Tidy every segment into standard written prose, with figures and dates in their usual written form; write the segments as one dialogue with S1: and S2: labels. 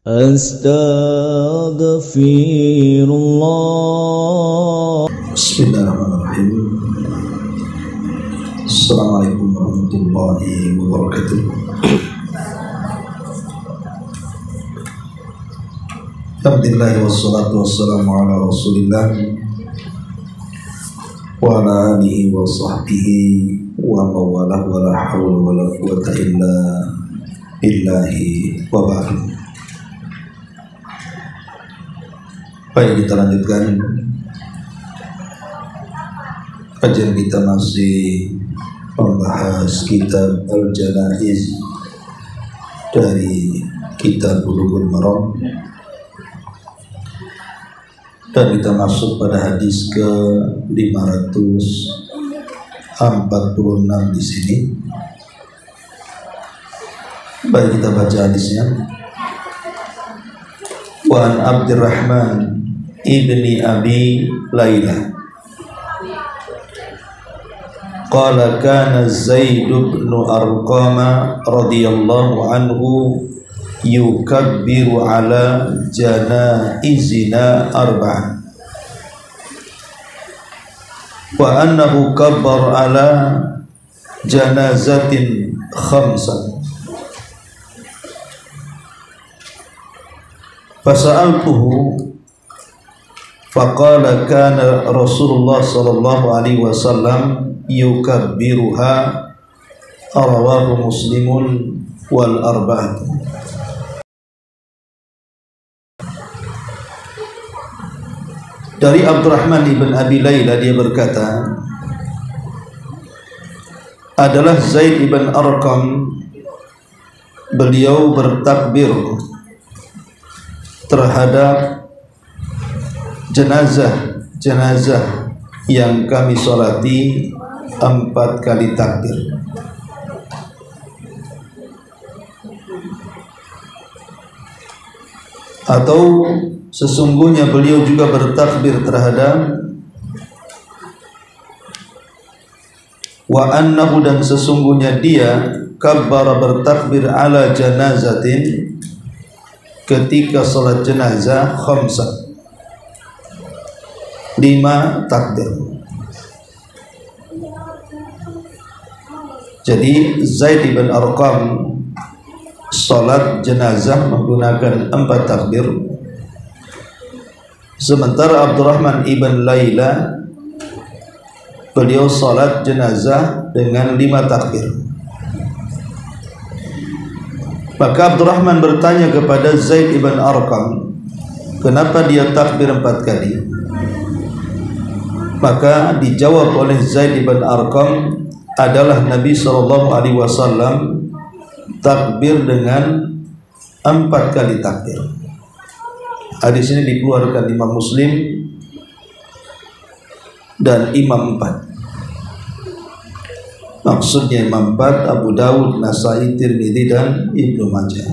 S1: Astaghfirullah.
S2: Bismillahirrahmanirrahim. Assalamualaikum warahmatullahi wabarakatuh. Alhamdulillah wassalatu wassalamu ala rasulillah wa ala alihi wa sahbihi wa mawalah wa la hawla wa la quwwata illa billahi wa ba'du. Baik, kita lanjutkan kajian kita, masih membahas kitab Al-Janaiz dari kitab Bulughul Maram, dan kita masuk pada hadis ke 546 di sini. Baik, kita baca hadisnya. Wa an Abdurrahman ibni Abi Layla qala kana Zaid bin Arqam radhiyallahu anhu yukabbiru ala janaizina arba'an wa annahu kabbar ala janazatin khamsan fasa'altuhu faqala kana Rasulullah sallallahu alaihi wasallam yukabbiruha, rawahu Muslimun wal arba'ah. Dari Abdurrahman ibn Abi Layla, dia berkata, adalah Zaid ibn Arqam, beliau bertakbir terhadap jenazah yang kami solati 4 kali takbir. Atau sesungguhnya beliau juga bertakbir terhadap wa annahu, dan sesungguhnya dia kabbara bertakbir ala janazatin ketika salat jenazah khamsa, 5 takbir. Jadi Zaid bin Arqam salat jenazah menggunakan 4 takbir, sementara Abdurrahman ibn Layla beliau salat jenazah dengan 5 takbir. Maka Abdurrahman bertanya kepada Zaid ibn Arqam, kenapa dia takbir 4 kali? Maka dijawab oleh Zaid ibn Arqam, adalah Nabi SAW takbir dengan 4 kali takbir. Hadis ini dikeluarkan Imam Muslim dan Imam 4. Maksudnya Imam 4, Abu Dawud, Nasai, Tirmidzi dan Ibnu Majah.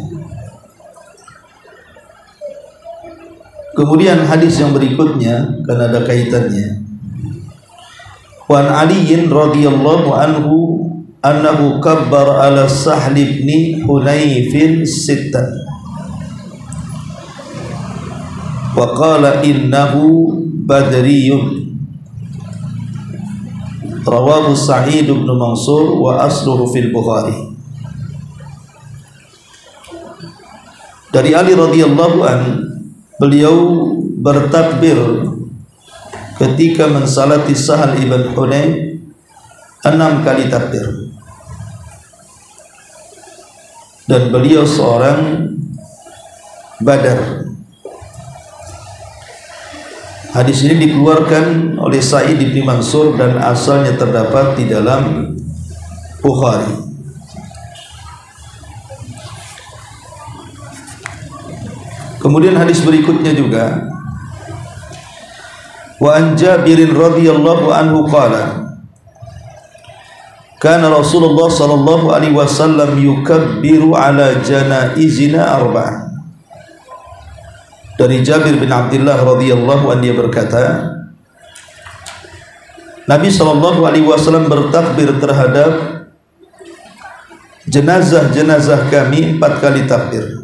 S2: Kemudian hadis yang berikutnya, karena ada kaitannya. Wan Aliin radhiyallahu anhu annahu kabbar ala Sahl ibn Hunayfin sittan wa qala innahu badriyun, rawahu Sa'id bin Mansur wa asluhu fil Bukhari. Dari Ali radhiyallahu an, beliau bertakbir ketika mensalati Sahl ibn Hunayf 6 kali takbir, dan beliau seorang Badar. Hadis ini dikeluarkan oleh Sa'id bin Mansur dan asalnya terdapat di dalam Bukhari. Kemudian hadis berikutnya juga, wa an Jabir radhiyallahu anhu qala kana Rasulullah sallallahu alaihi wasallam yukabbiru ala janaizina arba'an. Dari Jabir bin Abdullah radhiyallahu anhu, dia berkata, Nabi sallallahu alaihi wasallam bertakbir terhadap jenazah-jenazah kami 4 kali takbir.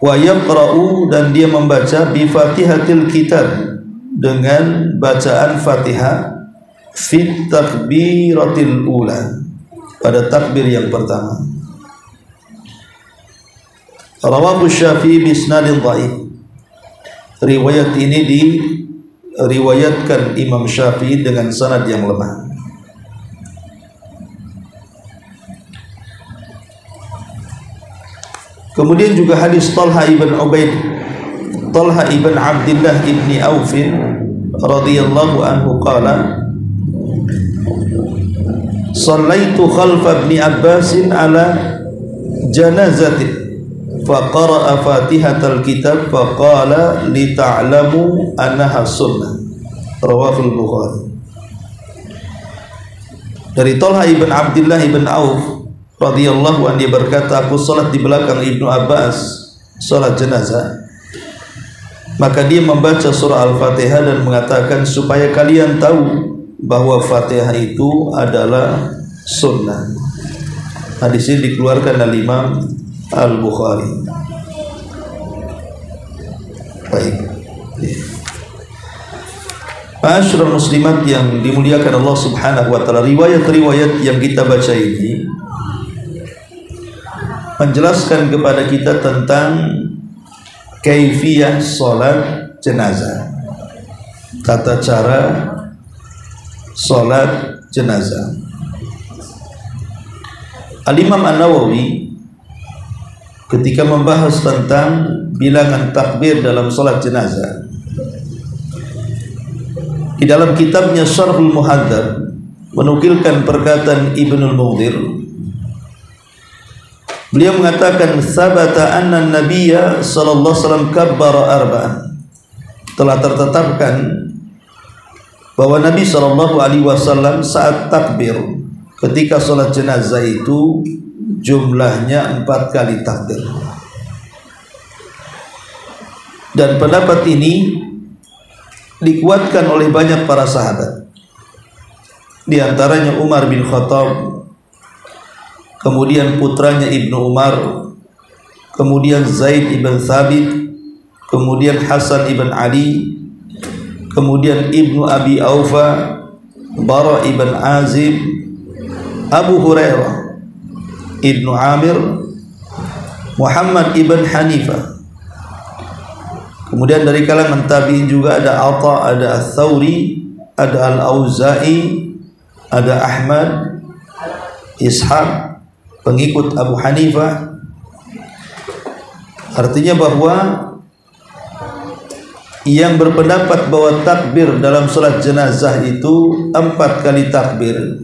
S2: wa yaqra'u, dan dia membaca bi Fatihatil kitab, dengan bacaan Fatihah, fit takbiratil ula, pada takbir yang pertama. Rawahu Syafi'i bi isnadin dhaif. Riwayat ini diriwayatkan Imam Syafi'i dengan sanad yang lemah. Kemudian juga hadis Talha ibn Abdullah ibni Auf radhiyallahu anhu qala Shallaitu khalfa ibni Abbas ala janazatin faqara'a Fatihatal kitab faqala li ta'lamu annaha sunnah. Rawahul Bukhari. Dari Talha ibn Abdullah ibn Auf radhiyallahu anhu, dia berkata, aku salat di belakang Ibnu Abbas, salat jenazah. Maka dia membaca surah Al-Fatihah dan mengatakan, supaya kalian tahu bahwa Fatihah itu adalah sunnah. Hadis ini dikeluarkan oleh Imam Al-Bukhari. Baik. Ma'asyiral muslimat yang dimuliakan Allah Subhanahu wa taala, riwayat-riwayat yang kita baca ini menjelaskan kepada kita tentang kaifiyah salat jenazah, tata cara salat jenazah. Al-Imam An-Nawawi ketika membahas tentang bilangan takbir dalam salat jenazah, di dalam kitabnya Syarhul Muhadzab menukilkan perkataan Ibnul Munzir. Beliau mengatakan, sabata anna nabiyya sallallahu alaihi wasallam kabbara arba'an, telah tertetapkan bahwa Nabi sallallahu alaihi wasallam saat takbir ketika salat jenazah itu jumlahnya 4 kali takbir. Dan pendapat ini dikuatkan oleh banyak para sahabat, di antaranya Umar bin Khattab, kemudian putranya Ibnu Umar, kemudian Zaid ibn Thabit, kemudian Hasan ibn Ali, kemudian Ibnu Abi Aufa, Bara ibn Azib, Abu Hurairah, Ibnu Amir, Muhammad ibn Hanifah. Kemudian dari kalangan tabi'in juga ada Atha, ada Ats-Tsauri, ada Al-Auza'i, ada Ahmad, Ishaq, pengikut Abu Hanifah. Artinya bahwa yang berpendapat bahwa takbir dalam salat jenazah itu 4 kali takbir,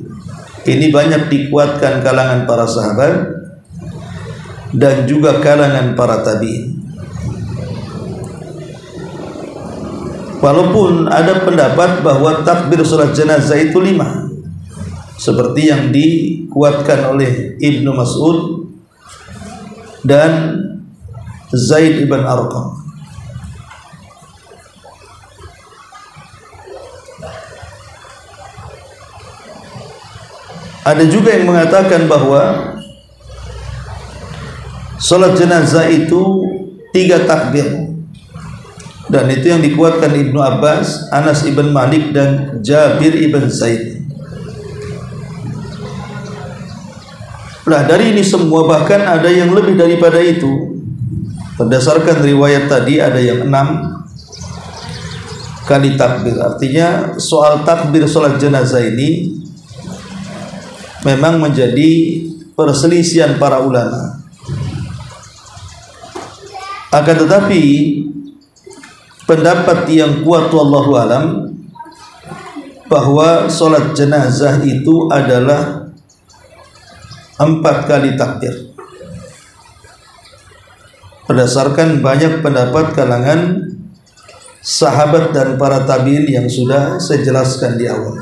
S2: ini banyak dikuatkan kalangan para sahabat dan juga kalangan para tabi'in. Walaupun ada pendapat bahwa takbir salat jenazah itu 5, seperti yang dikuatkan oleh Ibnu Mas'ud dan Zaid ibn Arqam. Ada juga yang mengatakan bahwa salat jenazah itu 3 takbir, dan itu yang dikuatkan Ibnu Abbas, Anas ibn Malik dan Jabir ibn Zaid. Nah, dari ini semua bahkan ada yang lebih daripada itu. Berdasarkan riwayat tadi ada yang 6 kali takbir. Artinya soal takbir salat jenazah ini memang menjadi perselisihan para ulama. Akan tetapi pendapat yang kuat wallahu alam bahwa salat jenazah itu adalah 4 kali takbir, berdasarkan banyak pendapat kalangan sahabat dan para tabi'in yang sudah saya jelaskan di awal.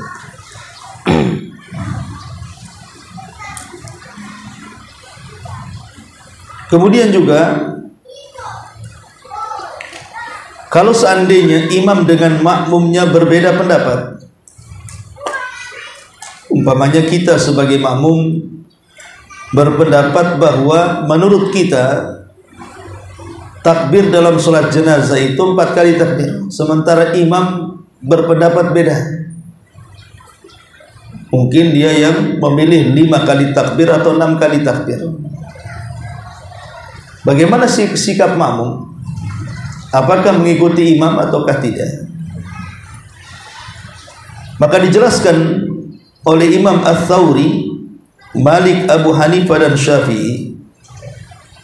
S2: Kemudian juga kalau seandainya imam dengan makmumnya berbeda pendapat, umpamanya kita sebagai makmum berpendapat bahwa menurut kita takbir dalam sholat jenazah itu 4 kali takbir, sementara imam berpendapat beda. Mungkin dia yang memilih 5 kali takbir atau 6 kali takbir. Bagaimana sikap makmum? Apakah mengikuti imam ataukah tidak? Maka dijelaskan oleh Imam Ats-Tsauri, Malik, Abu Hanifah dan Syafi'i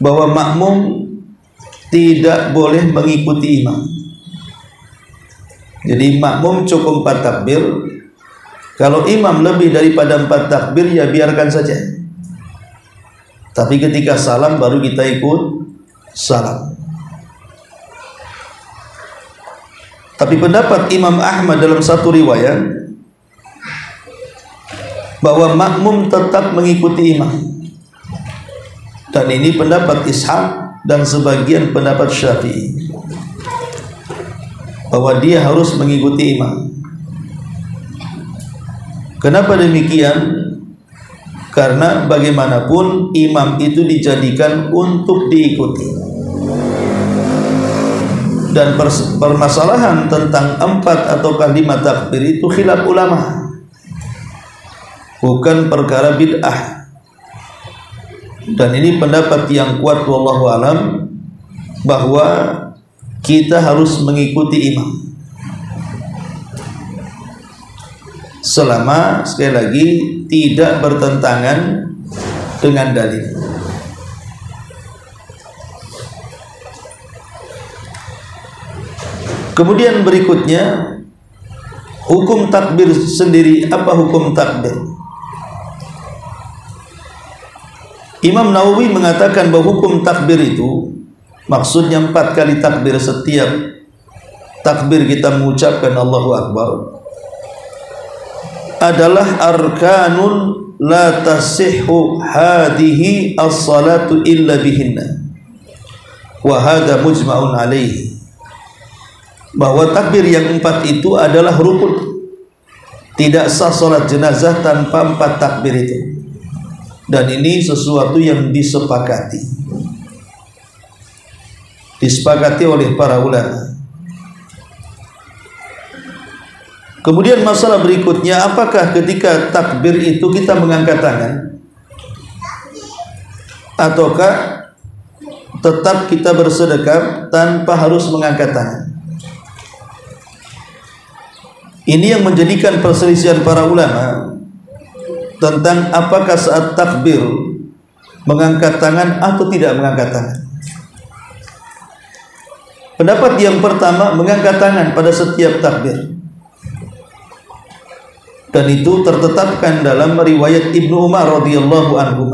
S2: bahwa makmum tidak boleh mengikuti imam. Jadi makmum cukup 4 takbir. Kalau imam lebih daripada 4 takbir, ya biarkan saja. Tapi ketika salam baru kita ikut salam. Tapi pendapat Imam Ahmad dalam satu riwayat bahwa makmum tetap mengikuti imam. Dan ini pendapat Ishaq dan sebagian pendapat Syafi'i, bahwa dia harus mengikuti imam. Kenapa demikian? Karena bagaimanapun imam itu dijadikan untuk diikuti. Dan permasalahan tentang 4 ataukah 5 takbir itu khilaf ulama, bukan perkara bid'ah. Dan ini pendapat yang kuat wallahu alam, bahwa kita harus mengikuti imam selama, sekali lagi, tidak bertentangan dengan dalil. Kemudian berikutnya, hukum takbir sendiri. Apa hukum takbir? Imam Nawawi mengatakan bahwa hukum takbir itu maksudnya 4 kali takbir. Setiap takbir kita mengucapkan Allahu Akbar adalah arkanun la tasihhu hadhihi as-salatu illa bihinna, wa hadha mujma'un alaihi. Bahwa takbir yang 4 itu adalah rukun. Tidak sah salat jenazah tanpa 4 takbir itu. Dan ini sesuatu yang disepakati oleh para ulama. Kemudian masalah berikutnya, apakah ketika takbir itu kita mengangkat tangan, ataukah tetap kita bersedekap tanpa harus mengangkat tangan? Ini yang menjadikan perselisihan para ulama tentang apakah saat takbir mengangkat tangan atau tidak mengangkat tangan. Pendapat yang pertama, mengangkat tangan pada setiap takbir. Dan itu tertetapkan dalam riwayat Ibnu Umar radhiyallahu anhu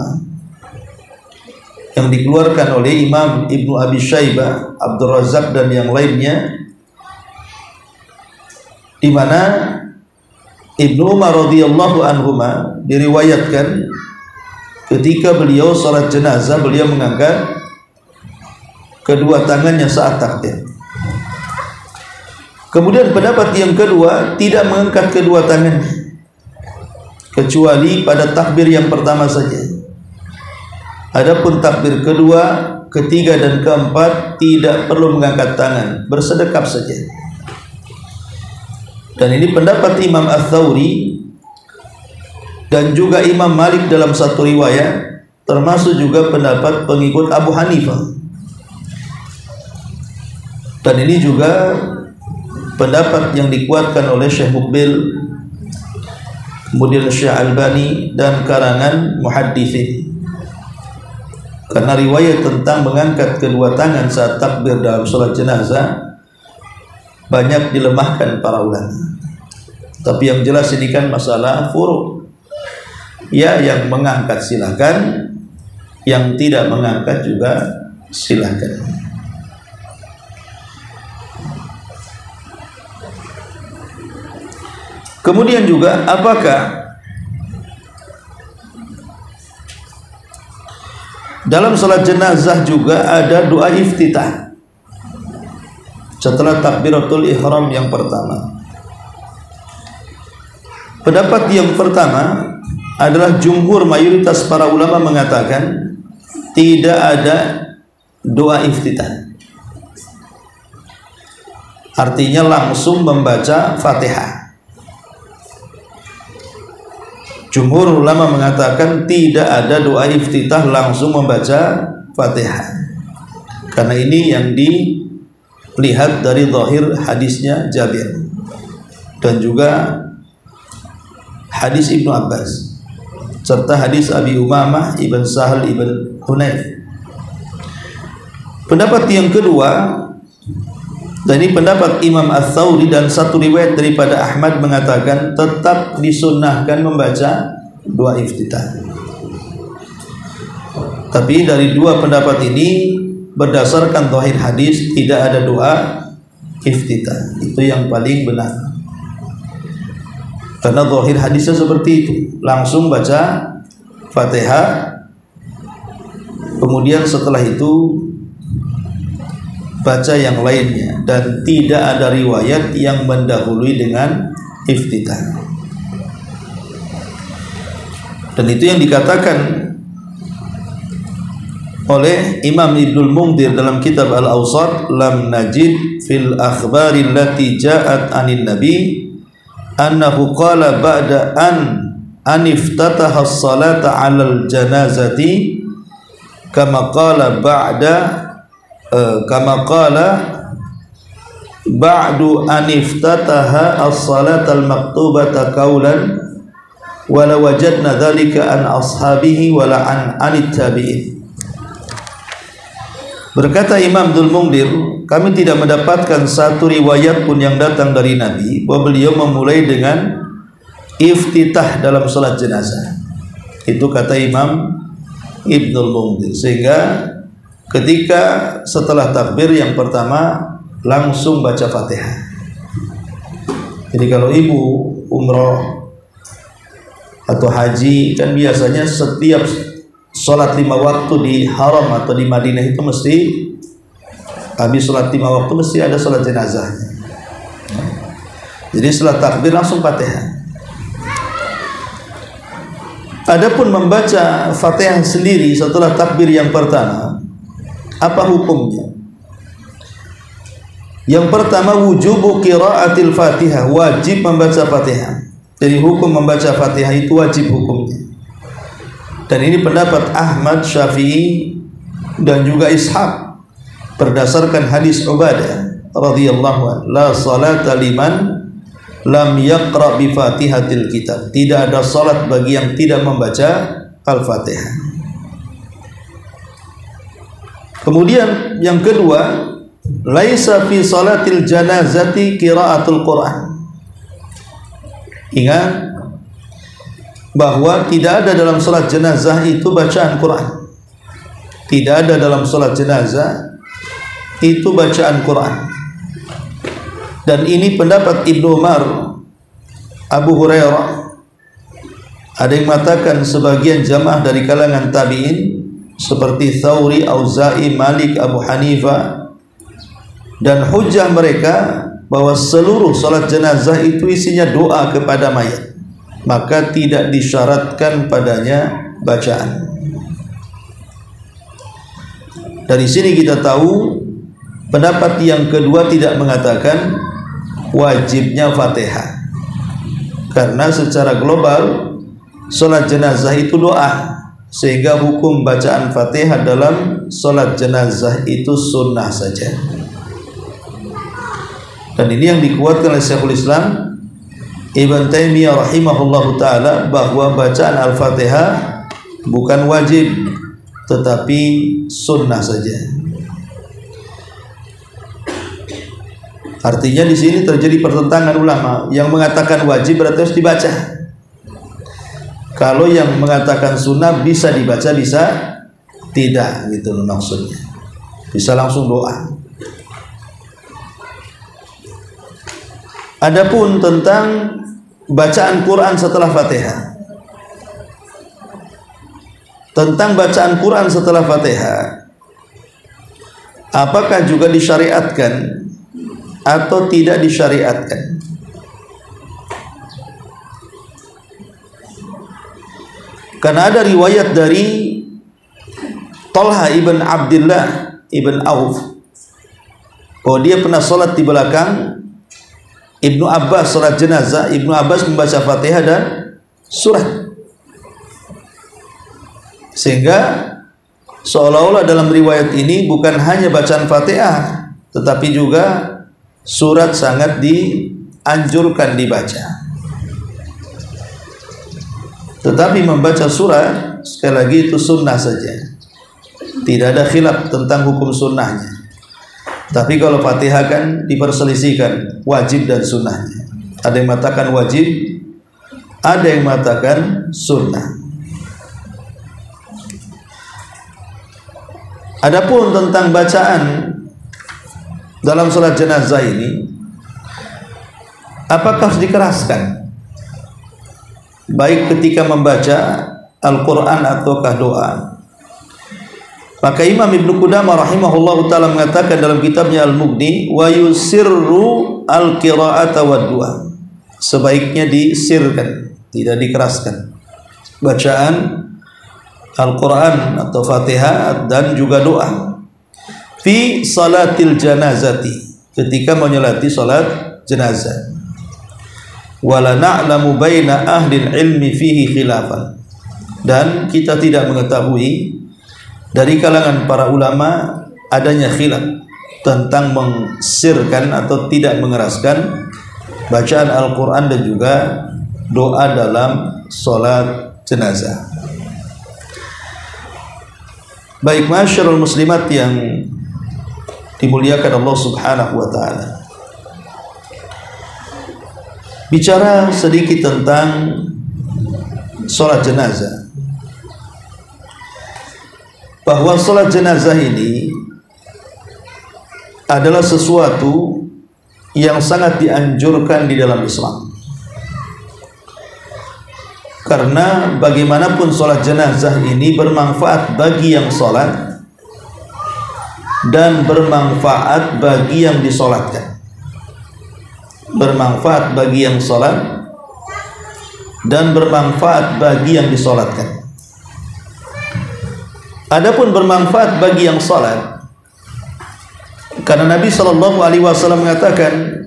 S2: yang dikeluarkan oleh Imam Ibnu Abi Syaibah, Abdul Razak dan yang lainnya, di mana Ibnu Umar radhiyallahu anhu diriwayatkan ketika beliau salat jenazah, beliau mengangkat kedua tangannya saat takbir. Kemudian pendapat yang kedua, tidak mengangkat kedua tangannya kecuali pada takbir yang pertama saja. Adapun takbir kedua, ketiga dan keempat tidak perlu mengangkat tangan, bersedekap saja. Dan ini pendapat Imam Ats-Tsauri dan juga Imam Malik dalam satu riwayat, termasuk juga pendapat pengikut Abu Hanifah. Dan ini juga pendapat yang dikuatkan oleh Syekh Muqbil, kemudian Syekh Albani dan karangan muhadditsin. Karena riwayat tentang mengangkat kedua tangan saat takbir dalam salat jenazah banyak dilemahkan para ulama. Tapi yang jelas ini kan masalah furu'. Ya, yang mengangkat silakan, yang tidak mengangkat juga silakan. Kemudian juga, apakah dalam salat jenazah juga ada doa iftitah setelah takbiratul ihram yang pertama? Pendapat yang pertama adalah jumhur mayoritas para ulama mengatakan tidak ada doa iftitah. artinya langsung membaca Fatihah. Jumhur ulama mengatakan tidak ada doa iftitah langsung membaca Fatihah, karena ini yang dilihat dari zahir hadisnya Jabir dan juga hadis Ibnu Abbas serta hadis Abi Umamah ibn Sahal ibn Hunayf. Pendapat yang kedua, dan ini pendapat Imam Ats-Tsauri dan satu riwayat daripada Ahmad mengatakan tetap disunnahkan membaca doa iftitah. Tapi dari dua pendapat ini berdasarkan zahir hadis tidak ada doa iftitah. Itu yang paling benar. Karena zahir hadisnya seperti itu, langsung baca Fatihah, kemudian setelah itu baca yang lainnya, dan tidak ada riwayat yang mendahului dengan iftitah. Dan itu yang dikatakan oleh Imam Ibnul Mundhir dalam kitab Al-Awsat, lam najid fil akhbari allati ja'at anin nabi annahu qala ba'da an iftataha as-salata 'alal janazati kama qala ba'du an iftataha as-salata al-maktubata qaulan wala wajadna dzalika an ashabihi wala anit tabi'in. Berkata Imam Ibnul Mundhir, kami tidak mendapatkan satu riwayat pun yang datang dari Nabi bahwa beliau memulai dengan iftitah dalam salat jenazah. Itu kata Imam Ibnul Mundhir. Sehingga ketika setelah takbir yang pertama langsung baca Fatihah. Jadi kalau ibu umroh atau haji kan biasanya setiap sholat 5 waktu di haram atau di Madinah itu mesti habis sholat 5 waktu mesti ada sholat jenazah. Jadi setelah takbir langsung Fatihah. Adapun membaca Fatihah sendiri setelah takbir yang pertama, apa hukumnya? Yang pertama, wujubu qiraatil Fatihah, wajib membaca Fatihah. Jadi hukum membaca Fatihah itu wajib hukumnya. Dan ini pendapat Ahmad, Syafi'i dan juga Ishaq berdasarkan hadis Ubadah radhiyallahu anhu, la salata liman lam yaqra bi Fatihatil kitab. Tidak ada salat bagi yang tidak membaca Al-Fatihah. Kemudian yang kedua, laisa fi salatil janazati qiraatul Quran. Ingat bahwa tidak ada dalam salat jenazah itu bacaan Quran. Tidak ada dalam salat jenazah itu bacaan Quran. Dan ini pendapat Ibnu Umar, Abu Hurairah. Ada yang mengatakan sebagian jamaah dari kalangan tabi'in seperti Tsauri, Auza'i, Malik, Abu Hanifah, dan hujjah mereka bahwa seluruh salat jenazah itu isinya doa kepada mayat, maka tidak disyaratkan padanya bacaan. Dari sini kita tahu pendapat yang kedua tidak mengatakan wajibnya Fatihah, karena secara global salat jenazah itu doa, sehingga hukum bacaan Fatihah dalam salat jenazah itu sunnah saja. Dan ini yang dikuatkan oleh Syekhul Islam Ibn Taimiyah rahimahullahu ta'ala, bahwa bacaan Al-Fatihah bukan wajib tetapi sunnah saja. Artinya di sini terjadi pertentangan ulama. Yang mengatakan wajib berarti harus dibaca. Kalau yang mengatakan sunnah bisa dibaca, bisa tidak, gitu maksudnya. Bisa langsung doa. Adapun tentang bacaan Quran setelah Fatihah, tentang bacaan Quran setelah Fatihah, apakah juga disyariatkan atau tidak disyariatkan? Karena ada riwayat dari Talha ibn Abdullah ibn Auf bahwa dia pernah sholat di belakang Ibnu Abbas, sholat jenazah. Ibnu Abbas membaca Fatihah dan surat, sehingga seolah-olah dalam riwayat ini bukan hanya bacaan Fatihah, tetapi juga surat sangat dianjurkan dibaca. Tetapi membaca surat, sekali lagi, itu sunnah saja, tidak ada khilaf tentang hukum sunnahnya. Tapi kalau Fatihah kan diperselisihkan wajib dan sunnahnya. Ada yang mengatakan wajib, ada yang mengatakan sunnah. Adapun tentang bacaan dalam salat jenazah ini, apakah harus dikeraskan baik ketika membaca Al-Quran ataukah doa? Maka Imam Ibnu Qudamah rahimahullahu ta'ala mengatakan dalam kitabnya Al-Mughni, wa yusirru al-qira'ata wa du'a, sebaiknya disirkan, tidak dikeraskan bacaan Al-Quran atau Fatihah dan juga doa fi salatil janazati, ketika menyolati salat jenazah. Wala na'lamu baina ahli ilmi fihi khilafan, dan kita tidak mengetahui dari kalangan para ulama adanya khilaf tentang mensirkan atau tidak mengeraskan bacaan Al-Quran dan juga doa dalam salat jenazah. Baik, masyarul muslimat yang dimuliakan Allah Subhanahu wa ta'ala, bicara sedikit tentang salat jenazah, bahwa salat jenazah ini adalah sesuatu yang sangat dianjurkan di dalam Islam. Karena bagaimanapun salat jenazah ini bermanfaat bagi yang salat dan bermanfaat bagi yang disolatkan. Bermanfaat bagi yang salat dan bermanfaat bagi yang disolatkan. Adapun bermanfaat bagi yang salat, karena Nabi SAW mengatakan,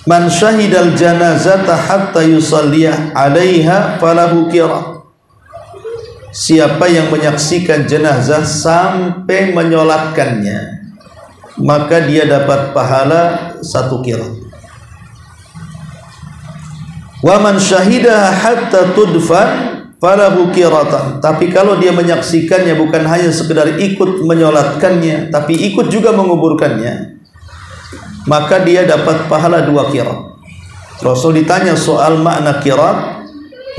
S2: man syahidal janazata hatta yusalliyah alaiha falahu qirah. Siapa yang menyaksikan jenazah sampai menyolatkannya, maka dia dapat pahala 1 qirah. Wa man syahidaha hatta tudfan falahu qiratan. Tapi kalau dia menyaksikannya bukan hanya sekedar ikut menyolatkannya, tapi ikut juga menguburkannya, maka dia dapat pahala 2 qirat. Rasul ditanya soal makna qirat,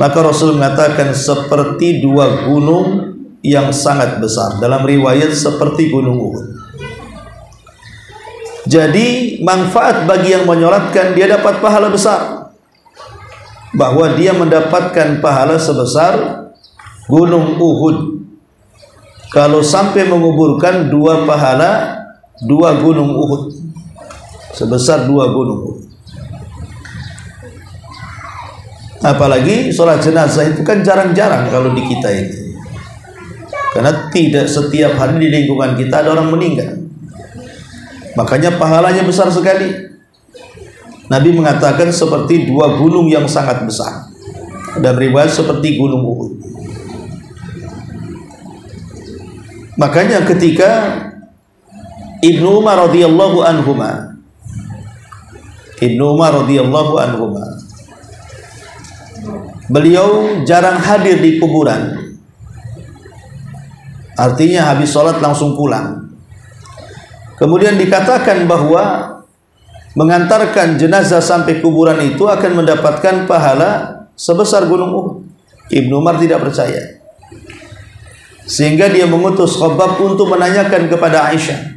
S2: maka Rasul mengatakan seperti 2 gunung yang sangat besar. Dalam riwayat seperti gunung Uhud. Jadi manfaat bagi yang menyolatkan, dia dapat pahala besar, bahwa dia mendapatkan pahala sebesar gunung Uhud. Kalau sampai menguburkan 2 pahala 2 gunung Uhud, sebesar 2 gunung Uhud. Apalagi sholat jenazah itu kan jarang-jarang kalau di kita ini, karena tidak setiap hari di lingkungan kita ada orang meninggal. Makanya pahalanya besar sekali. Nabi mengatakan seperti 2 gunung yang sangat besar, dan riwayat seperti gunung Uhud. Makanya ketika Ibnu Umar radhiyallahu anhuma, beliau jarang hadir di kuburan. Artinya habis sholat langsung pulang. Kemudian dikatakan bahwa mengantarkan jenazah sampai kuburan itu akan mendapatkan pahala sebesar gunung Uhud. Ibnu Umar tidak percaya, sehingga dia mengutus Khabbab untuk menanyakan kepada Aisyah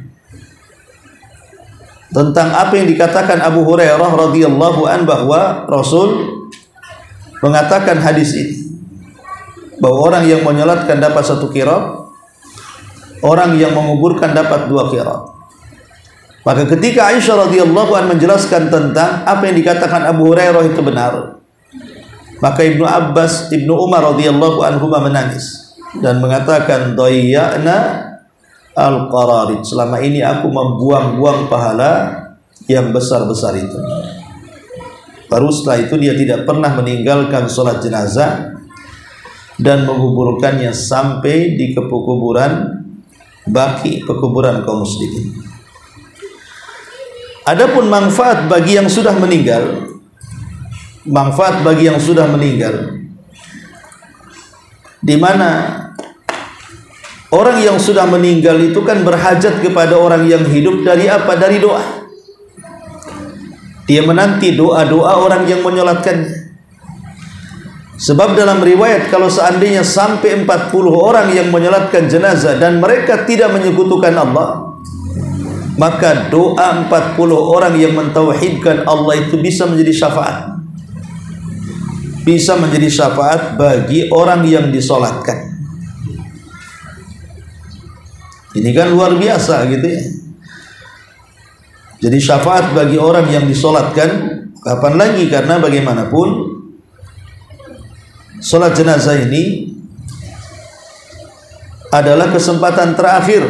S2: tentang apa yang dikatakan Abu Hurairah radhiyallahu an, bahwa Rasul mengatakan hadis ini, bahwa orang yang menyolatkan dapat 1 qirat, orang yang menguburkan dapat 2 qirat. Maka ketika Aisyah radhiyallahu an menjelaskan tentang apa yang dikatakan Abu Hurairah itu benar, maka Ibnu Umar radhiyallahu anhu menangis dan mengatakan, dhayya'na al-qararid. Selama ini aku membuang-buang pahala yang besar-besar itu. Baru setelah itu dia tidak pernah meninggalkan sholat jenazah dan menguburkannya sampai di kuburan baki, pekuburan kaum muslimin. Adapun manfaat bagi yang sudah meninggal, di mana orang yang sudah meninggal itu kan berhajat kepada orang yang hidup dari apa? Dari doa. Dia menanti doa-doa orang yang menyolatkannya. Sebab dalam riwayat kalau seandainya sampai 40 orang yang menyolatkan jenazah dan mereka tidak menyekutukan Allah, maka doa 40 orang yang mentauhidkan Allah itu bisa menjadi syafaat. Bisa menjadi syafaat bagi orang yang disolatkan. Ini kan luar biasa gitu ya. Jadi syafaat bagi orang yang disolatkan, kapan lagi? Karena bagaimanapun solat jenazah ini adalah kesempatan terakhir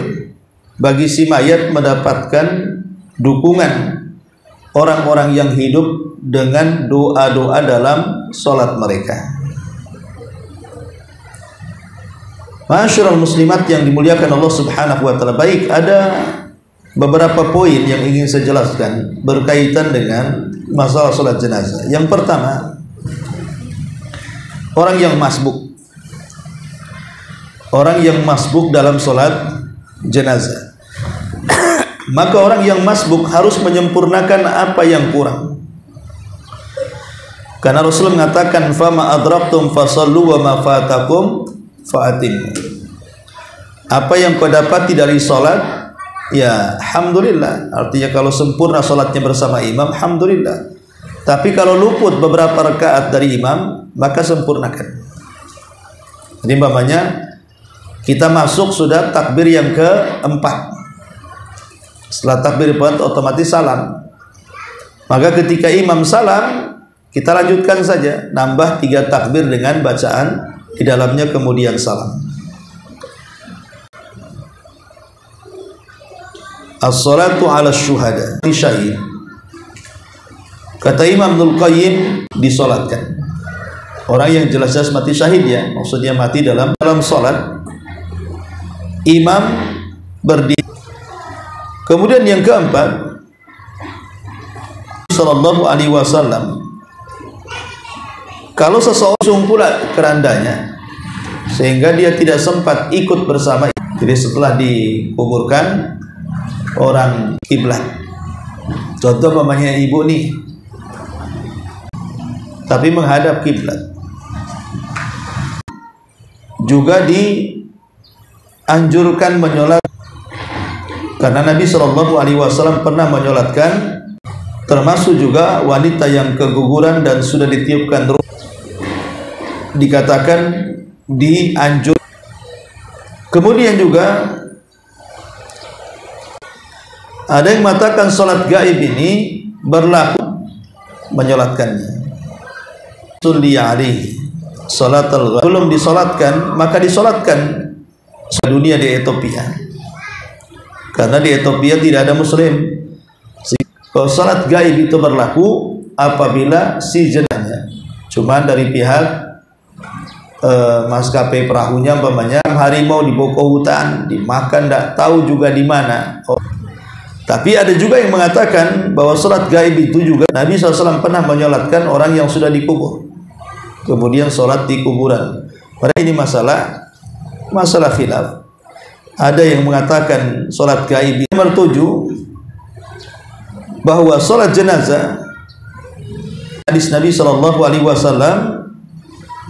S2: bagi si mayat mendapatkan dukungan orang-orang yang hidup dengan doa-doa dalam solat mereka. Masyarul muslimat yang dimuliakan Allah Subhanahu wa taala, baik, ada beberapa poin yang ingin saya jelaskan berkaitan dengan masalah solat jenazah. Yang pertama, orang yang masbuk. Orang yang masbuk dalam solat jenazah. Maka orang yang masbuk harus menyempurnakan apa yang kurang. Karena Rasul mengatakan, "Fama adraktum fasallu wa ma fatakum fa'atimmu." Apa yang kau dapati dari salat, ya alhamdulillah. Artinya kalau sempurna salatnya bersama imam, alhamdulillah. Tapi kalau luput beberapa rakaat dari imam, maka sempurnakan. Jadi umpamanya kita masuk sudah takbir yang keempat. Setelah takbir keempat otomatis salam. Maka ketika imam salam, kita lanjutkan saja, nambah 3 takbir dengan bacaan di dalamnya kemudian salam. As-salatu ala syuhada, syahid. Kata Imam Ibnul Qayyim, disolatkan. Orang yang jelas-jelas mati syahid ya, maksudnya mati dalam solat. Imam berdiri. Kemudian yang keempat, Sallallahu Alaihi Wasallam, kalau seseorang pula kerandanya sehingga dia tidak sempat ikut bersama, jadi setelah dikuburkan orang kiblat, contoh mamanya ibu nih, tapi menghadap kiblat, juga dianjurkan menyolat. Karena Nabi Shallallahu Alaihi Wasallam pernah menyolatkan, termasuk juga wanita yang keguguran dan sudah ditiupkan ruh, dikatakan dianjur. Kemudian juga ada yang mengatakan sholat gaib ini berlaku menyolatkannya. Sulli alaihi sholatul ghaib, belum disolatkan maka disolatkan. Dunia di Ethiopia, karena di Ethiopia tidak ada muslim. Salat gaib itu berlaku apabila si jenazahnya cuma dari pihak maskapai perahunya, umpamanya harimau di pokok hutan dimakan, tidak tahu juga di mana. Tapi ada juga yang mengatakan bahwa salat gaib itu juga Nabi SAW pernah menyolatkan orang yang sudah dikubur, kemudian salat di kuburan. Padahal ini masalah khilaf. Ada yang mengatakan salat gaib. Nomor 7, bahwa salat jenazah, hadis Nabi Shallallahu Alaihi Wasallam,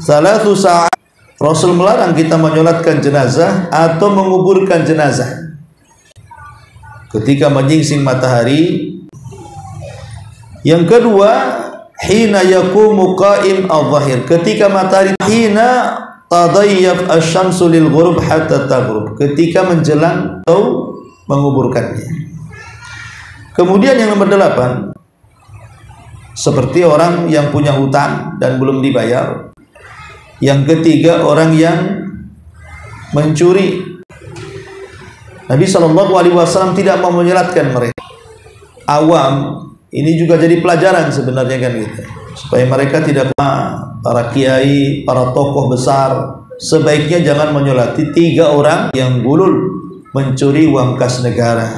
S2: salatu saat, Rasul melarang kita menyolatkan jenazah atau menguburkan jenazah ketika menyingsing matahari. Yang kedua, hina yaqumu qa'im al-zahir, ketika matahari, hina tadayyaf asy-syamsu lil ghurub hatta taghrub, ketika menjelang atau menguburkannya. Kemudian yang nomor 8, seperti orang yang punya hutang dan belum dibayar. Yang ketiga, orang yang mencuri. Nabi SAW tidak mau menyolatkan mereka. Awam ini juga jadi pelajaran sebenarnya kan gitu, supaya mereka tidak, para kiai, para tokoh besar sebaiknya jangan menyolati 3 orang yang gulul mencuri uang kas negara.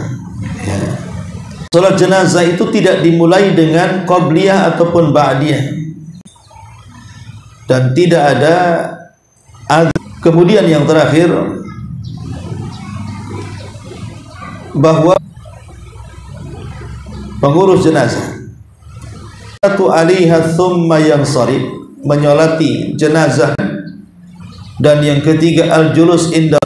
S2: Ya. Salat jenazah itu tidak dimulai dengan qabliyah ataupun ba'diyah, dan tidak ada kemudian yang terakhir bahwa pengurus jenazah satu alaiha thumma yansarif, menyolati jenazah, dan yang ketiga al-julus inda.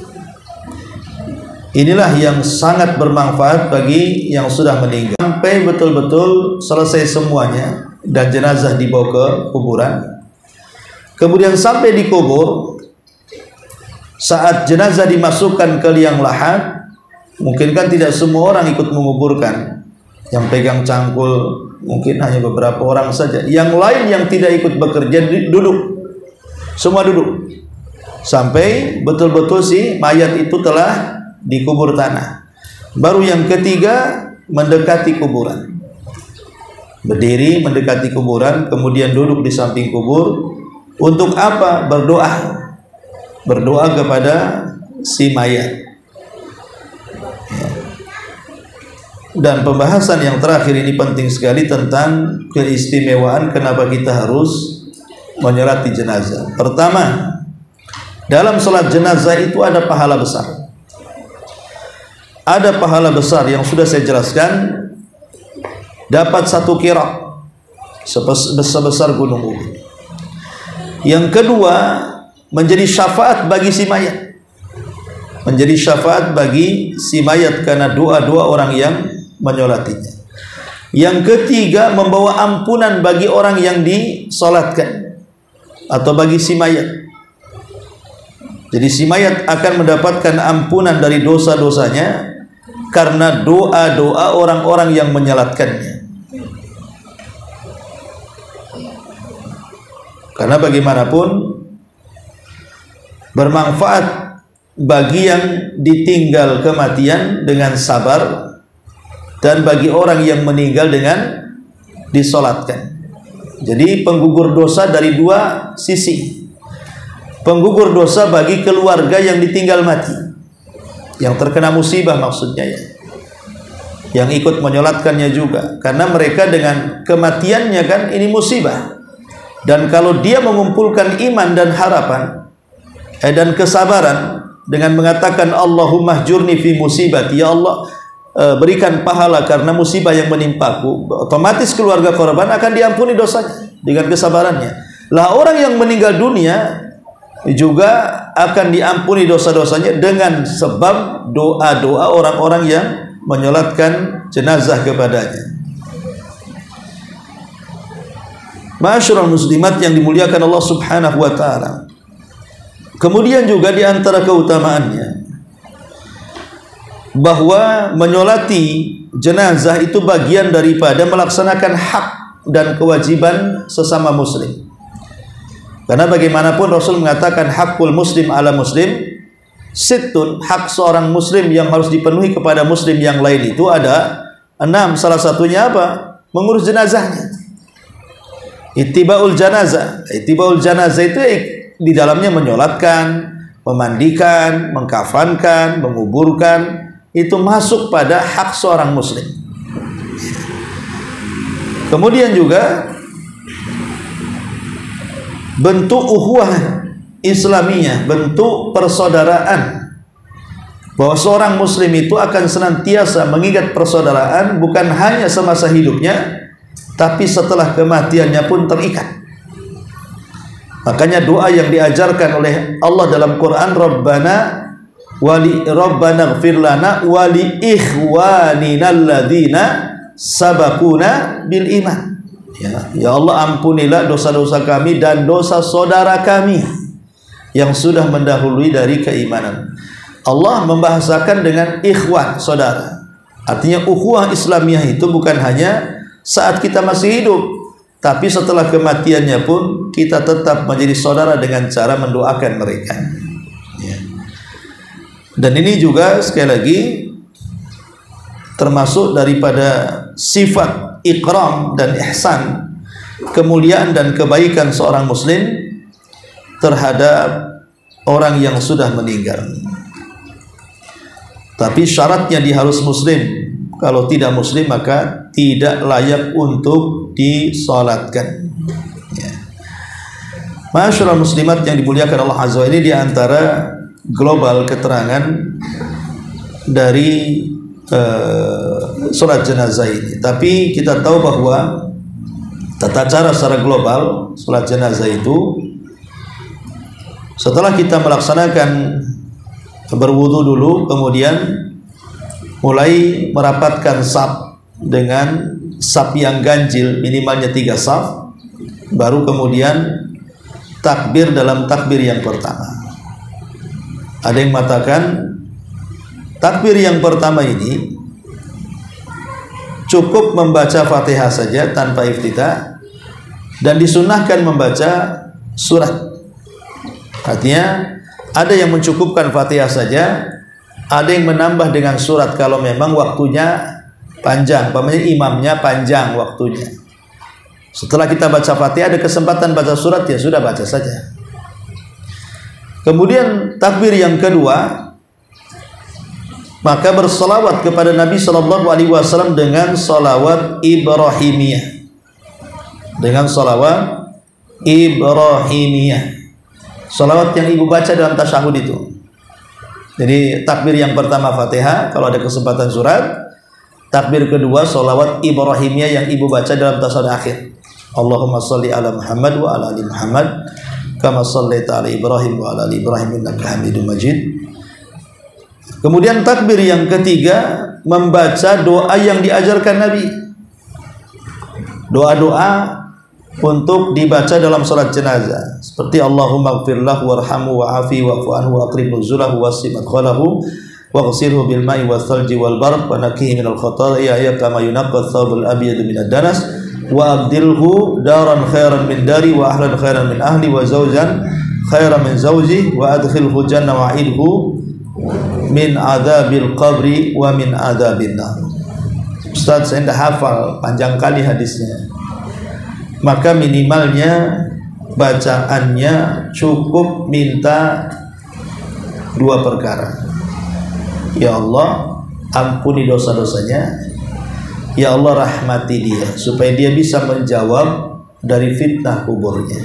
S2: Inilah yang sangat bermanfaat bagi yang sudah meninggal sampai betul-betul selesai semuanya dan jenazah dibawa ke kuburan. Kemudian sampai di kubur, saat jenazah dimasukkan ke liang lahat, mungkin kan tidak semua orang ikut menguburkan. Yang pegang cangkul mungkin hanya beberapa orang saja. Yang lain yang tidak ikut bekerja duduk, semua duduk sampai betul-betul si mayat itu telah dikubur tanah. Baru yang ketiga mendekati kuburan, berdiri mendekati kuburan, kemudian duduk di samping kubur. Untuk apa? Berdoa kepada si mayat. Dan pembahasan yang terakhir ini penting sekali tentang keistimewaan kenapa kita harus menyolati jenazah. Pertama, dalam sholat jenazah itu ada pahala besar. Ada pahala besar yang sudah saya jelaskan, dapat 1 qirat sebesar gunung Uhud. Yang kedua, menjadi syafaat bagi si mayat, menjadi syafaat bagi si mayat karena doa-doa orang yang menyolatinya. Yang ketiga, membawa ampunan bagi orang yang disolatkan atau bagi si mayat. Jadi si mayat akan mendapatkan ampunan dari dosa-dosanya karena doa-doa orang-orang yang menyolatkannya. Karena bagaimanapun bermanfaat bagi yang ditinggal kematian dengan sabar, dan bagi orang yang meninggal dengan disolatkan. Jadi penggugur dosa dari 2 sisi. Penggugur dosa bagi keluarga yang ditinggal mati, yang terkena musibah maksudnya ya, yang ikut menyolatkannya juga, karena mereka dengan kematiannya kan ini musibah. Dan kalau dia mengumpulkan iman dan harapan dan kesabaran dengan mengatakan Allahumma hjurni fi musibati, ya Allah berikan pahala karena musibah yang menimpaku, otomatis keluarga korban akan diampuni dosanya dengan kesabarannya. Lah orang yang meninggal dunia juga akan diampuni dosa-dosanya dengan sebab doa-doa orang-orang yang menyolatkan jenazah kepadanya. Ma'asyiral muslimat yang dimuliakan Allah Subhanahu wa taala. Kemudian juga di antara keutamaannya bahwa menyolati jenazah itu bagian daripada melaksanakan hak dan kewajiban sesama muslim. Karena bagaimanapun Rasul mengatakan hakul muslim ala muslim sittun, hak seorang muslim yang harus dipenuhi kepada muslim yang lain itu ada 6. Salah satunya apa? Mengurus jenazahnya. Ittibaul janazah. Ittibaul janazah itu di dalamnya menyolatkan, memandikan, mengkafankan, menguburkan, itu masuk pada hak seorang muslim. Kemudian juga bentuk ukhuwah Islamiyah, bentuk persaudaraan, bahwa seorang muslim itu akan senantiasa mengingat persaudaraan bukan hanya semasa hidupnya, tapi setelah kematiannya pun terikat. Makanya doa yang diajarkan oleh Allah dalam Quran, Rabbana ighfir lana wa li ikhwanina alladzina sabaquna bil iman. Ya Allah, ampunilah dosa-dosa kami dan dosa saudara kami yang sudah mendahului dari keimanan. Allah membahasakan dengan ikhwan, saudara. Artinya ukhuwah Islamiyah itu bukan hanya saat kita masih hidup, tapi setelah kematiannya pun kita tetap menjadi saudara dengan cara mendoakan mereka. Dan ini juga sekali lagi termasuk daripada sifat ikram dan ihsan, kemuliaan dan kebaikan seorang muslim terhadap orang yang sudah meninggal. Tapi syaratnya dia harus muslim. Kalau tidak muslim maka tidak layak untuk disolatkan. Ya. Masyaallah muslimat yang dimuliakan Allah Azza wa Jalla, ini di antara global keterangan dari sholat jenazah ini. Tapi kita tahu bahwa tata cara secara global sholat jenazah itu, setelah kita melaksanakan berwudu dulu, kemudian mulai merapatkan saf dengan saf yang ganjil, minimalnya 3 saf, baru kemudian takbir dalam takbir yang pertama. Ada yang mengatakan takbir yang pertama ini cukup membaca Fatihah saja tanpa iftitah, dan disunahkan membaca surat. Artinya ada yang mencukupkan Fatihah saja, ada yang menambah dengan surat kalau memang waktunya panjang, umpamanya imamnya panjang waktunya. Setelah kita baca Fatihah ada kesempatan baca surat, ya sudah baca saja. Kemudian takbir yang kedua, maka bersalawat kepada Nabi SAW dengan salawat Ibrahimiyah. Dengan salawat Ibrahimiyah. Salawat yang ibu baca dalam tasyahud itu. Jadi takbir yang pertama Fatihah, kalau ada kesempatan surat. Takbir kedua salawat Ibrahimiyah yang ibu baca dalam tasyahud akhir. Allahumma salli ala Muhammad wa ala ali Muhammad kama shallaita ala Ibrahim wa ala ali Ibrahim innaka Hamidum Majid. Kemudian takbir yang ketiga membaca doa yang diajarkan Nabi. Doa-doa untuk dibaca dalam salat jenazah, seperti Allahumma ighfirlahu warhamhu wa'afi wa'fu anhu wa akrim nuzulahu wasi' madkhalahu waghsilhu bil ma'i wal thalji wal barq wa naqihi minal khataaya kama yunqqa ath-thawbul abyad minad danas wa abdilhu daran khairan min dari wa ahlan khairan min ahli wa zawjan khairan min zawji wa adkhilhu jannah wa idhu min adzabil qabri wa min adzabin nar. Ustaz, saya tidak hafal, panjang kali hadisnya. Maka minimalnya bacaannya cukup minta 2 perkara. Ya Allah, ampuni dosa-dosanya. Ya Allah, rahmati dia supaya dia bisa menjawab dari fitnah kuburnya.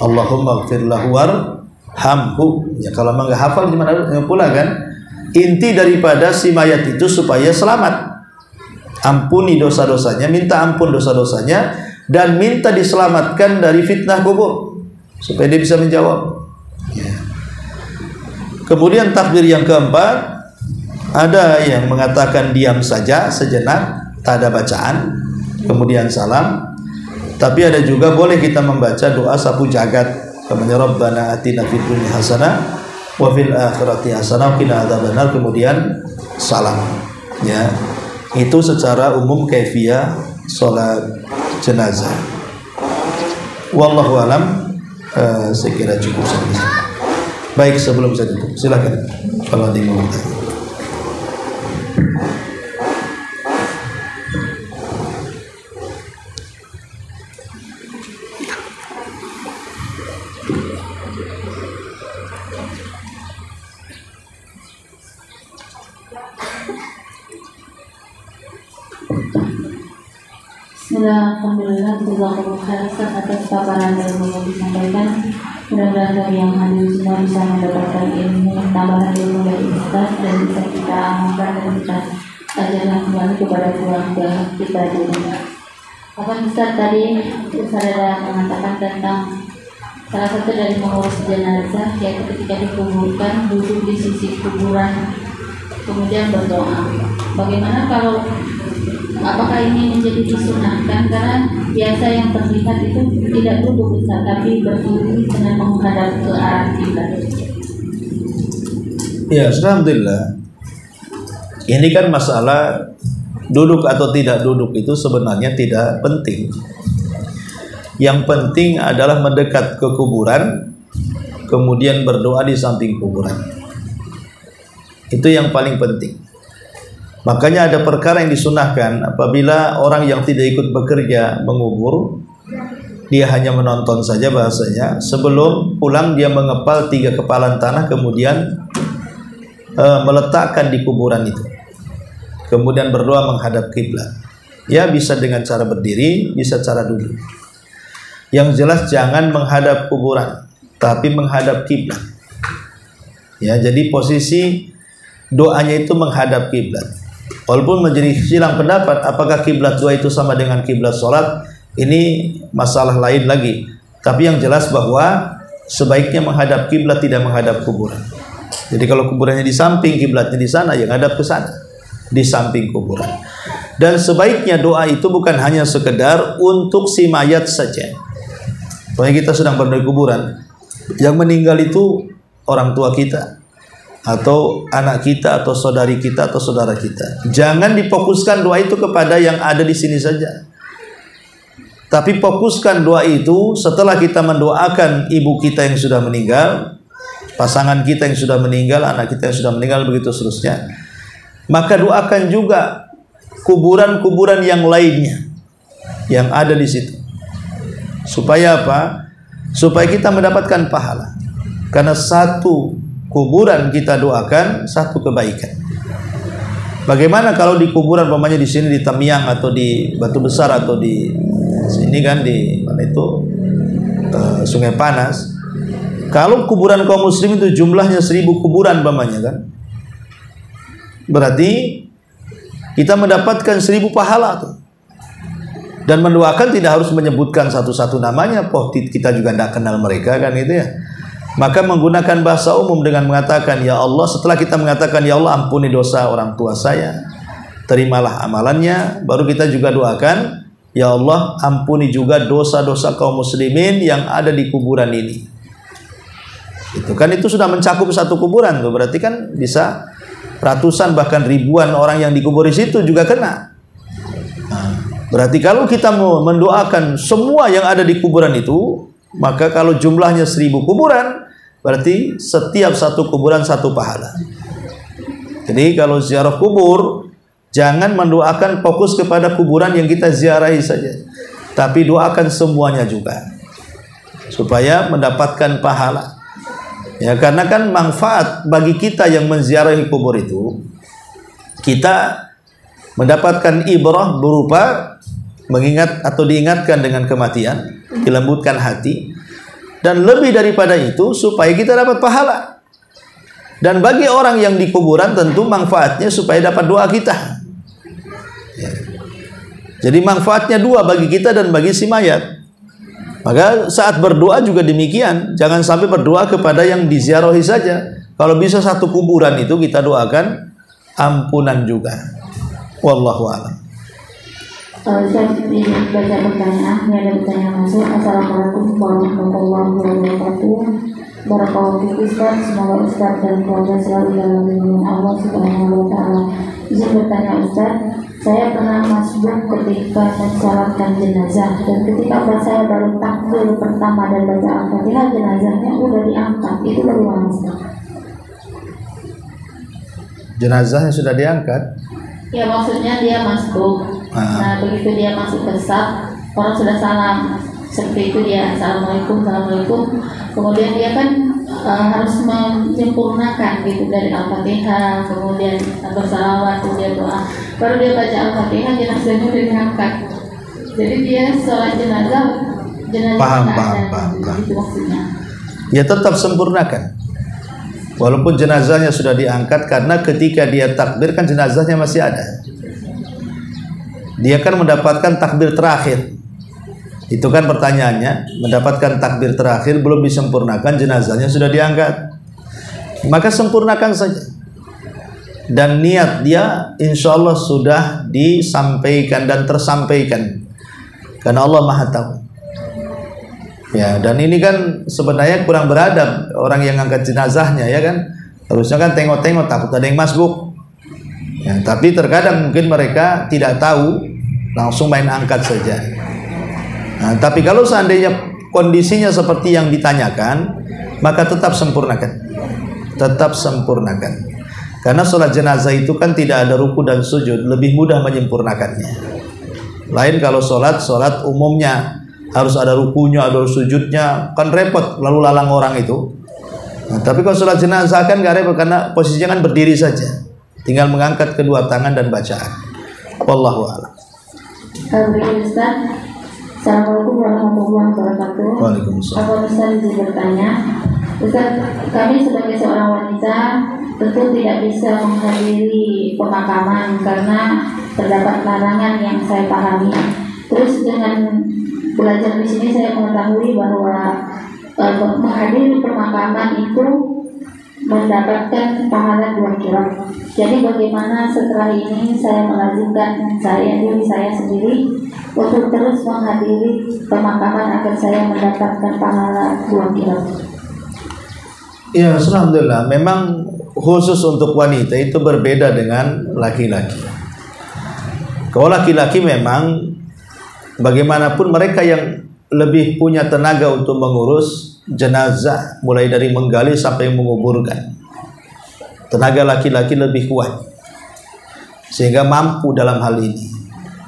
S2: Allahumma ighfir lahu warhamhu. Ya, kalau enggak hafal gimana pula kan? Inti daripada si mayat itu supaya selamat. Ampuni dosa-dosanya, minta ampun dosa-dosanya, dan minta diselamatkan dari fitnah kubur supaya dia bisa menjawab. Ya. Kemudian takbir yang keempat, ada yang mengatakan diam saja sejenak, tak ada bacaan, kemudian salam. Tapi ada juga boleh kita membaca doa sapu jagat, seperti Rabbana atina fid dunya hasanah wa fil akhirati hasanah wa qina adzabannar, kemudian salam. Ya. Itu secara umum kaifiyah salat jenazah. Wallahu alam, saya kira cukup sampai sini. Baik, sebelum saya tutup, silakan kalau ada yang mau bertanya.
S1: Alhamdulillah, jazakallahu khairan atas paparan ilmu yang disampaikan. Mudah-mudahan dari yang hadir semua bisa mendapatkan ilmu, tambahan ilmu dari Ustaz, dan bisa kita amalkan dan kita ajarkan kembali kepada keluarga kita di rumah. Apa Ustaz tadi Ustaz ada mengatakan tentang salah satu dari mengurus jenazah, yaitu ketika dikuburkan duduk di sisi kuburan kemudian berdoa. Bagaimana kalau apakah ini menjadi disunahkan? Karena biasa yang terlihat itu tidak duduk Ustaz, tapi berdiri dengan menghadap ke arah kiblat.
S2: Ya, alhamdulillah. Ini kan masalah duduk atau tidak duduk itu sebenarnya tidak penting. Yang penting adalah mendekat ke kuburan, kemudian berdoa di samping kuburan. Itu yang paling penting. Makanya ada perkara yang disunahkan apabila orang yang tidak ikut bekerja mengubur, dia hanya menonton saja bahasanya. Sebelum pulang dia mengepal 3 kepalan tanah, kemudian meletakkan di kuburan itu. Kemudian berdoa menghadap kiblat. Ya, bisa dengan cara berdiri, bisa cara duduk. Yang jelas jangan menghadap kuburan, tapi menghadap kiblat. Ya, jadi posisi doanya itu menghadap kiblat. Walaupun menjadi silang pendapat apakah kiblat doa itu sama dengan kiblat sholat, ini masalah lain lagi. Tapi yang jelas bahwa sebaiknya menghadap kiblat, tidak menghadap kuburan. Jadi kalau kuburannya di samping, kiblatnya di sana, yang hadap ke sana, di samping kuburan. Dan sebaiknya doa itu bukan hanya sekedar untuk si mayat saja. Pokoknya kita sedang berdoa di kuburan, yang meninggal itu orang tua kita, atau anak kita, atau saudari kita, atau saudara kita. Jangan difokuskan doa itu kepada yang ada di sini saja, tapi fokuskan doa itu setelah kita mendoakan ibu kita yang sudah meninggal, pasangan kita yang sudah meninggal, anak kita yang sudah meninggal, begitu seterusnya. Maka doakan juga kuburan-kuburan yang lainnya yang ada di situ. Supaya apa? Supaya kita mendapatkan pahala. Karena satu kuburan kita doakan, satu kebaikan. Bagaimana kalau di kuburan, umpamanya di sini di Tamiang atau di Batu Besar atau di sini kan di mana itu Sungai Panas. Kalau kuburan kaum muslim itu jumlahnya 1000 kuburan umpamanya kan, berarti kita mendapatkan 1000 pahala tuh. Dan mendoakan tidak harus menyebutkan satu-satu namanya, kita juga tidak kenal mereka kan itu ya. Maka menggunakan bahasa umum dengan mengatakan, ya Allah, setelah kita mengatakan, ya Allah ampuni dosa orang tua saya, terimalah amalannya, baru kita juga doakan, ya Allah ampuni juga dosa-dosa kaum muslimin yang ada di kuburan ini. Itu kan itu sudah mencakup satu kuburan tuh, berarti kan bisa ratusan bahkan ribuan orang yang dikubur di situ juga kena. Nah, berarti kalau kita mau mendoakan semua yang ada di kuburan itu, maka kalau jumlahnya 1000 kuburan, berarti setiap satu kuburan satu pahala. Jadi kalau ziarah kubur, jangan mendoakan fokus kepada kuburan yang kita ziarahi saja, tapi doakan semuanya juga, supaya mendapatkan pahala. Ya, karena kan manfaat bagi kita yang menziarahi kubur itu, kita mendapatkan ibrah berupa mengingat atau diingatkan dengan kematian, dilembutkan hati, dan lebih daripada itu supaya kita dapat pahala. Dan bagi orang yang di kuburan tentu manfaatnya supaya dapat doa kita. Ya. Jadi manfaatnya dua, bagi kita dan bagi si mayat. Maka saat berdoa juga demikian, jangan sampai berdoa kepada yang diziarahi saja. Kalau bisa satu kuburan itu kita doakan ampunan juga. Wallahu a'lam.
S1: Saya ingin baca pertanyaan. Ini ada pertanyaan masuk. Assalamualaikum warahmatullahi wabarakatuh. Barakallahu fiik Ustaz. Semoga Ustaz dan keluarga selalu dalam lindungan Allah Subhanahu wa taala. Izin bertanya Ustaz, saya pernah masbuk ketika mensalatkan jenazah, dan ketika saya baru takbir pertama dan baca Al-Fatihah, jenazahnya udah diangkat. Itu bagaimana Ustaz?
S2: Jenazahnya sudah diangkat?
S1: Ya, maksudnya dia masbuk. Nah, begitu dia masuk ke saf, orang sudah salam. Seperti itu dia, assalamualaikum, assalamualaikum. Kemudian dia kan harus menyempurnakan gitu dari Al-Fatihah, kemudian bersalawat, kemudian doa. Baru dia baca Al-Fatihah, jenazahnya udah diangkat. Jadi dia sholat jenazah
S2: paham.
S1: Itu maksudnya.
S2: Ya tetap sempurnakan. Walaupun jenazahnya sudah diangkat, karena ketika dia takbir kan jenazahnya masih ada. Dia kan mendapatkan takbir terakhir. Itu kan pertanyaannya, mendapatkan takbir terakhir belum disempurnakan, jenazahnya sudah diangkat. Maka sempurnakan saja. Dan niat dia insya Allah sudah disampaikan dan tersampaikan, karena Allah Maha Tahu. Ya, dan ini kan sebenarnya kurang beradab orang yang angkat jenazahnya, ya kan? Harusnya kan tengok-tengok, takut ada yang masbuk. Ya, tapi terkadang mungkin mereka tidak tahu, langsung main angkat saja. Nah, tapi kalau seandainya kondisinya seperti yang ditanyakan, maka tetap sempurnakan. Tetap sempurnakan. Karena sholat jenazah itu kan tidak ada ruku dan sujud, lebih mudah menyempurnakannya. Lain kalau sholat umumnya harus ada rukunya, ada sujudnya, kan repot lalu lalang orang itu. Nah, tapi kalau sholat jenazah kan gak repot karena posisinya kan berdiri saja, tinggal mengangkat kedua tangan dan bacaan. Wallahu a'lam.
S1: Ustaz, Assalamualaikum warahmatullahi wabarakatuh.
S2: Waalaikumsalam.
S1: Apa Ustaz izin bertanya? Ustaz, kami sebagai seorang wanita tentu tidak bisa menghadiri pemakaman karena terdapat larangan yang saya pahami. Terus dengan belajar di sini saya mengetahui bahwa menghadiri pemakaman itu mendapatkan pahala 2 kirat. Jadi bagaimana setelah ini saya melazimkan diri saya sendiri untuk terus menghadiri pemakaman agar saya mendapatkan pahala 2 kirat?
S2: Ya, alhamdulillah. Memang khusus untuk wanita itu berbeda dengan laki-laki. Kalau laki-laki memang bagaimanapun mereka yang lebih punya tenaga untuk mengurus jenazah, mulai dari menggali sampai menguburkan. Tenaga laki-laki lebih kuat sehingga mampu dalam hal ini.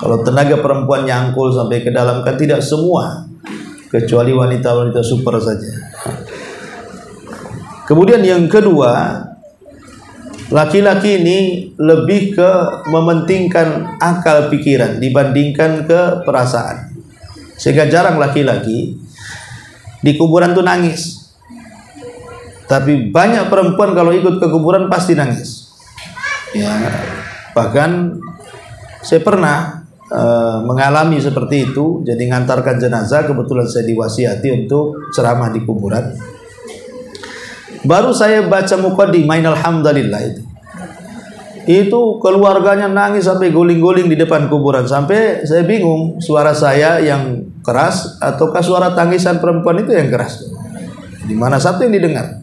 S2: Kalau tenaga perempuan nyangkul sampai ke dalam kan tidak semua, kecuali wanita-wanita super saja. Kemudian yang kedua, laki-laki ini lebih ke mementingkan akal pikiran dibandingkan ke perasaan. Sehingga jarang laki-laki di kuburan tuh nangis. Tapi banyak perempuan kalau ikut ke kuburan pasti nangis. Ya, bahkan saya pernah mengalami seperti itu. Jadi ngantarkan jenazah, kebetulan saya diwasiati untuk ceramah di kuburan. Baru saya baca muqaddimah alhamdulillah itu keluarganya nangis sampai guling-guling di depan kuburan, sampai saya bingung suara saya yang keras ataukah suara tangisan perempuan itu yang keras. Di mana satu yang didengar?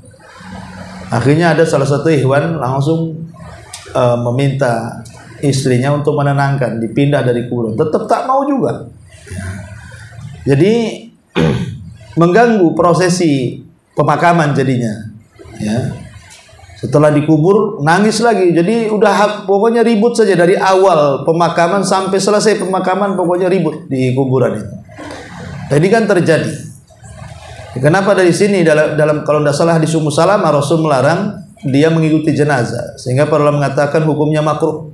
S2: Akhirnya ada salah satu ikhwan langsung meminta istrinya untuk menenangkan, dipindah dari kuburan. Tetap tak mau juga. Jadi mengganggu prosesi pemakaman jadinya. Ya. Setelah dikubur nangis lagi. Jadi udah pokoknya ribut saja dari awal pemakaman sampai selesai pemakaman, pokoknya ribut di kuburan itu. Dan ini kan terjadi. Kenapa dari sini dalam kalau tidak salah di Ummu Salamah Rasul melarang dia mengikuti jenazah, sehingga para ulama mengatakan hukumnya makruh.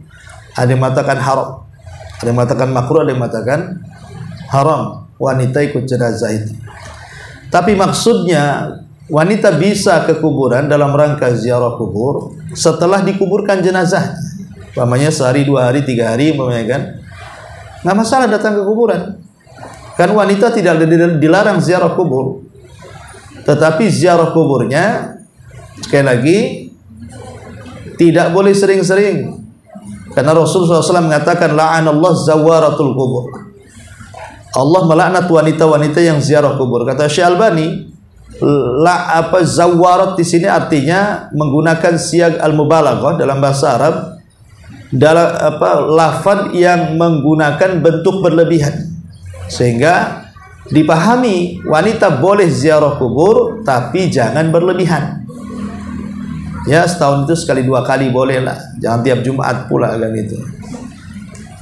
S2: Ada yang mengatakan haram, ada yang mengatakan makruh, ada yang mengatakan haram wanita ikut jenazah itu. Tapi maksudnya wanita bisa ke kuburan dalam rangka ziarah kubur setelah dikuburkan jenazah. Umpamanya sehari, 2 hari, 3 hari, umpamanya kan, nggak masalah datang ke kuburan. Kan wanita tidak dilarang ziarah kubur, tetapi ziarah kuburnya sekali lagi tidak boleh sering-sering. Karena Rasulullah SAW mengatakan la'anallah zawaratul kubur. Allah melaknat wanita-wanita yang ziarah kubur. Kata Syekh Albani, zawarat di sini artinya menggunakan siag al-mubalaghah dalam bahasa Arab, dalam lafaz yang menggunakan bentuk berlebihan, sehingga dipahami wanita boleh ziarah kubur tapi jangan berlebihan. Ya, setahun itu sekali 2 kali boleh lah, jangan tiap Jumat pula kan gitu.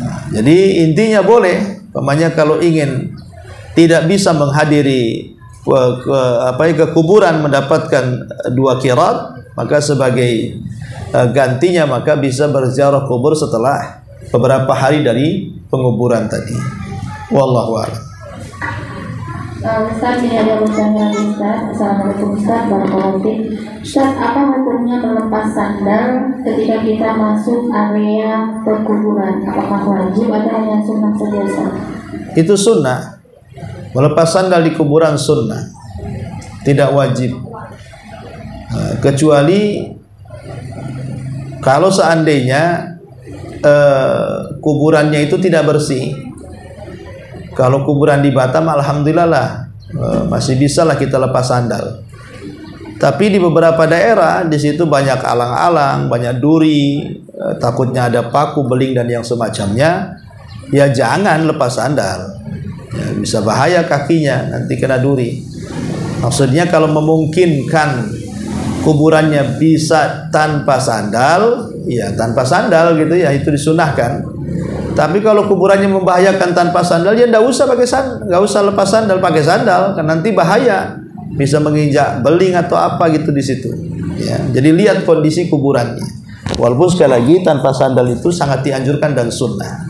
S2: Nah, jadi intinya boleh. Umpamanya kalau ingin tidak bisa menghadiri ke kuburan mendapatkan 2 qirat, maka sebagai gantinya maka bisa berziarah kubur setelah beberapa hari dari penguburan tadi. Wallahu a'lam.
S1: Ustaz, ini ada pertanyaan lagi Ustaz. Assalamualaikum Ustaz, barakallahu fiik. Ustaz, apa hukumnya melepas sandal ketika kita masuk area perkuburan? Apakah wajib atau hanya sunnah saja Ustaz?
S2: Itu sunnah. Melepas sandal di kuburan sunnah, tidak wajib. Kecuali kalau seandainya kuburannya itu tidak bersih. Kalau kuburan di Batam, alhamdulillah lah, masih bisa lah kita lepas sandal. Tapi di beberapa daerah di situ banyak alang-alang, banyak duri, takutnya ada paku, beling dan yang semacamnya. Ya jangan lepas sandal. Ya, bisa bahaya kakinya, nanti kena duri. Maksudnya kalau memungkinkan kuburannya bisa tanpa sandal, ya tanpa sandal gitu ya, itu disunahkan. Tapi kalau kuburannya membahayakan tanpa sandal, ya nggak usah pakai sandal, nggak usah lepas sandal, pakai sandal kan nanti bahaya, bisa menginjak beling atau apa gitu di situ. Ya, jadi lihat kondisi kuburannya. Walaupun sekali lagi tanpa sandal itu sangat dianjurkan dan sunnah.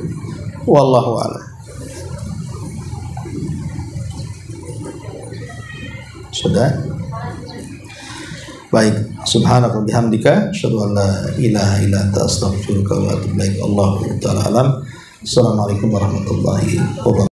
S2: Wallahu a'lam. Sudah. Baik, subhanaka bihamdika asyhadu an la ilaha illa anta astaghfiruka wa atubu ilaik. Allahu ta'ala alam. Assalamualaikum warahmatullahi wabarakatuh.